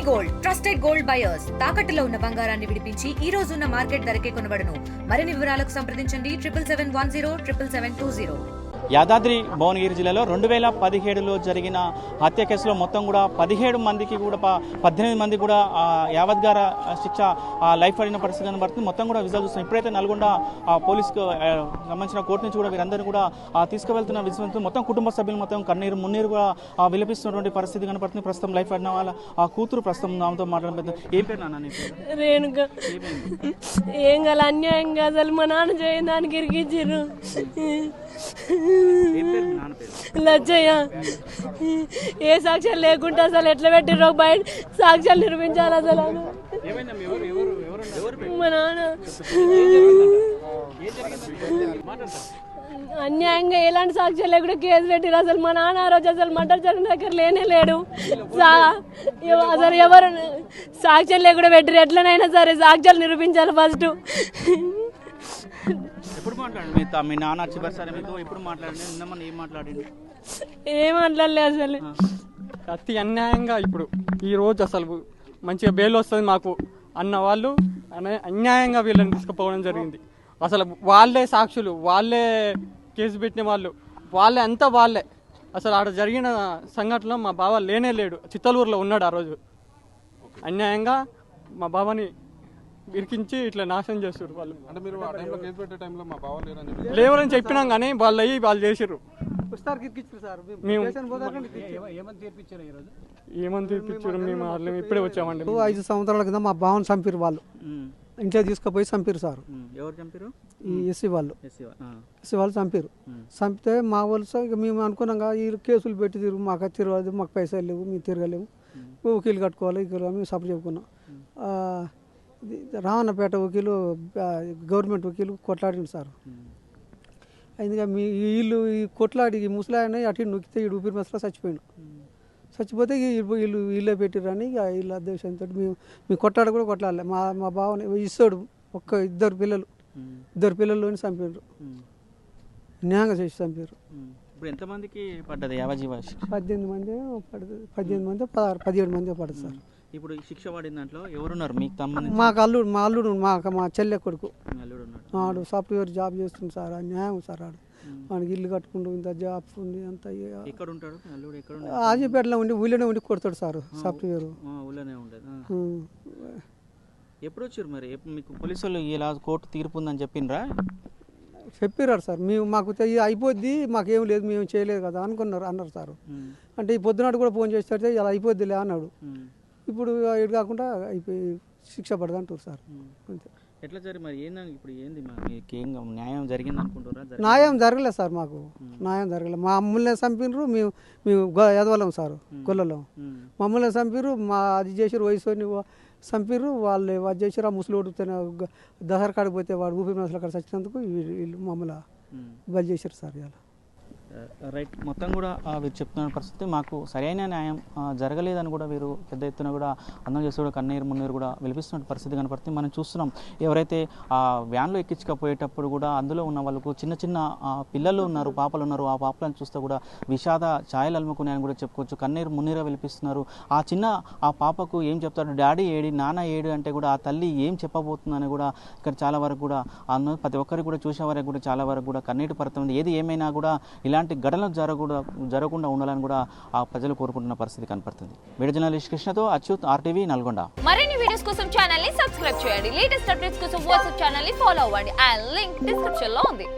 Gold trusted gold buyers తాకట్టులో ఉన్న బంగారాన్ని విడిపించి ఈ రోజు ఉన్న మార్కెట్ ధరకే కొనబడును. మరిన్ని వివరాలకు సంప్రదించండి 77107720. యాదాద్రి భువనగిరి జిల్లాలో 2017లో జరిగిన హత్య కేసులో మొత్తం కూడా 17 మందికి కూడా 18 మంది కూడా యావద్గార శిక్ష లైఫ్ పడిన పరిస్థితి కనబడుతుంది. మొత్తం కూడా విజువల్ చూస్తున్నాం. ఇప్పుడైతే నల్గొండ పోలీసుకు సంబంధించిన కోర్టు నుంచి కూడా వీరందరూ కూడా తీసుకువెళ్తున్న విజువల్ మొత్తం కుటుంబ సభ్యులు మొత్తం కన్నీరు మున్నీరు కూడా విలపిస్తున్నటువంటి పరిస్థితి కనబడుతుంది. ప్రస్తుతం లైఫ్ పడిన వాళ్ళ కూతురు ప్రస్తుతం నామతో మాట్లాడబోతుంది. ఏం పేరు నాన్న? రేణుక. ఏం కాదు, అన్యాయంగా అసలు మా నాన్న చేయడానికి ఇరికించారు. లజ్జయ్య ఏ సాక్ష్యాలు లేకుండా అసలు ఎట్లా పెట్టిరో బయట సాక్ష్యాలు నిర్మించాలి. అసలు మా నాన్న అన్యాయంగా ఎలాంటి సాక్ష్యాలు లేకుండా కేసు పెట్టిరు. అసలు మా నాన్న ఆ రోజు అసలు మర్డర్ జరిగిన దగ్గర లేనే లేడు. అసలు ఎవరు సాక్ష్యాలు లేకుండా పెట్టిరు. ఎట్లనైనా సరే సాక్ష్యాలు నిరూపించాలి ఫస్ట్. ఎప్పుడు మాట్లాడండి మీ నాన్న చివరిసారి మీతో ఎప్పుడు మాట్లాడండి? ఏం మాట్లాడండి? ఏం మాట్లాడలేదు అసలు. అతి అన్యాయంగా ఇప్పుడు ఈ రోజు అసలు మంచిగా బెయిల్ వస్తుంది మాకు అన్న వాళ్ళు అన్యాయంగా వీళ్ళని తీసుకుపోవడం జరిగింది. అసలు వాళ్ళే సాక్షులు, వాళ్ళే కేసు పెట్టిన వాళ్ళు, వాళ్ళే అంతా వాళ్ళే. అసలు ఆడ జరిగిన సంఘటనలో మా బావ లేనే లేడు, చిత్తలూరులో ఉన్నాడు. ఆ రోజు అన్యాయంగా మా బావని ఇరికించి ఇట్లా నాశనం చేస్తారు వాళ్ళు. అంటే మీరు ఆ టైంలో కేసు పెట్టే టైంలో మా బావ లేవని చెప్పినాం కానీ వాళ్ళు అయ్యి వాళ్ళు చేసారు. ఏమని తీర్పించారు? మేము ఇప్పుడే వచ్చామండి. 5 సంవత్సరాల కింద మా బావని చంపారు వాళ్ళు. ఇంట్లో తీసుకుపోయి చంపారు సార్. ఎవరు చంపారు? ఈ ఎస్సీ వాళ్ళు చంపారు. చంపితే మా వాళ్ళు ఇక మేము అనుకున్నాం ఈ కేసులు పెట్టి తిరుగు, మాకు తిరగదు, మాకు పైసలు లేవు, మేము తిరగలేము, వకీలు కట్టుకోవాలి, ఇక్కడ మేము సపోర్ట్ చెప్పుకున్నాం. రావన్నపేట వకీలు గవర్నమెంట్ వకీలు కొట్లాడింది సార్. అందుకే మీ వీళ్ళు ఈ కొట్లాడి ఈ ముసలాయన అటు నొక్కితే ఈ ఊపిరి మసలా చచ్చిపోయాడు. చచ్చిపోతే వీళ్ళే పెట్టిరని వీళ్ళ ఉద్దేశంతో మీ కొట్లాడ కూడా కొట్లాడలే. మా బావని ఇస్తాడు ఇద్దరు పిల్లల్లోని చంపారు. న్యాయంగా చేసి చంపారు. ఇప్పుడు ఎంతమందికి పడ్డది యావజీవ? 18 మంది పడుతుంది. 17 మంది 17 పడుతుంది సార్. ఇప్పుడు శిక్ష పడిన దాంట్లో ఎవరున్నారు మీకు తమ్ముడు? మా అల్లుడు మా చెల్లె కొడుకు ఆడు సాఫ్ట్వేర్ జాబ్ చేస్తుంది సార్. న్యాయం సార్. ఆడు మనకి ఇల్లు కట్టుకుంటూ ఇంత జాబ్స్ ఉంది అంత. ఎక్కడ ఉంటాడు అల్లుడు? ఎక్కడ? ఆజీపేటలో ఉండి ఊళ్ళోనే ఉండి కొడతాడు సార్ సాఫ్ట్వేర్. ఊళ్ళోనే ఉండదు. ఎప్పుడు వచ్చారు మరి? మీకు పోలీసు వాళ్ళు ఇలా కోర్టు తీర్పు ఉందని చెప్పిండ్రా? చెప్పిరారు సార్. మాకు అయిపోద్ది, మాకేం లేదు, మేము చేయలేదు కదా అన్నారు సార్. అంటే ఈ పొద్దునాడు కూడా ఫోన్ చేస్తే ఇలా అయిపోద్దిలే అన్నాడు. ఇప్పుడు ఇటు కాకుండా అయిపోయి శిక్ష పడదు అంటారు సార్. అంతే. ఎట్లా సరే మరి ఏందని ఇప్పుడు ఏంది న్యాయం జరిగింది అనుకుంటారా? న్యాయం జరగలేదు సార్. మాకు న్యాయం జరగలేదు. మా అమ్ముల్ని చంపినరు. మేము ఎదవలం సార్, గొల్లలో మమ్మల్ని చంపిరు. మా అది చేసారు, వయసుని చంపిర్రు. వాళ్ళు అది చేసారు. ఆ ముసలోడు దసరా కాడికి పోతే వాడు ఊపిరి మనుషులు అక్కడ చచ్చినందుకు వీళ్ళు మమ్మల్ని బలి చేశారు సార్. ఇలా రైట్. మొత్తం కూడా వీరు చెప్తున్న పరిస్థితి మాకు సరైన న్యాయం జరగలేదని కూడా వీరు పెద్ద ఎత్తున కూడా అందం చేసి కూడా కన్నీరు మున్నీరు కూడా విలిపిస్తున్న పరిస్థితి కనపడుతుంది. మనం చూస్తున్నాం ఎవరైతే ఆ వ్యాన్లో ఎక్కించుకపోయేటప్పుడు కూడా అందులో ఉన్న వాళ్ళకు చిన్న చిన్న పిల్లలు ఉన్నారు, పాపలు ఉన్నారు. ఆ పాపలను చూస్తే కూడా విషాద ఛాయలు అలుముకున్నాయని కూడా చెప్పుకోవచ్చు. కన్నీరు మున్నీరు విలిపిస్తున్నారు. ఆ పాపకు ఏం చెప్తాడు, డాడీ ఏడి, నాన్న ఏడు అంటే కూడా ఆ తల్లి ఏం చెప్పబోతుందని కూడా ఇక్కడ చాలా వరకు కూడా ప్రతి ఒక్కరికి కూడా చూసే వరకు కూడా చాలా వరకు కూడా కన్నీటి పడుతుంది. ఏది ఏమైనా కూడా ఇలాంటి ఘటనలు జరగకుండా ఉండాలని కూడా ఆ ప్రజలు కోరుకుంటున్న పరిస్థితి కనపడుతుంది. వీడియో జర్నలిస్ట్ కృష్ణతో అచ్యుత్, RTV నల్గొండ. మరిన్ని వీడియోస్ కోసం ఛానల్ ని సబ్స్క్రైబ్ చేయండి. లేటెస్ట్ అప్డేట్స్ కోసం వాట్సాప్ ఛానల్ ని ఫాలో అవ్వండి. ఆ లింక్ డిస్క్రిప్షన్ లో ఉంది.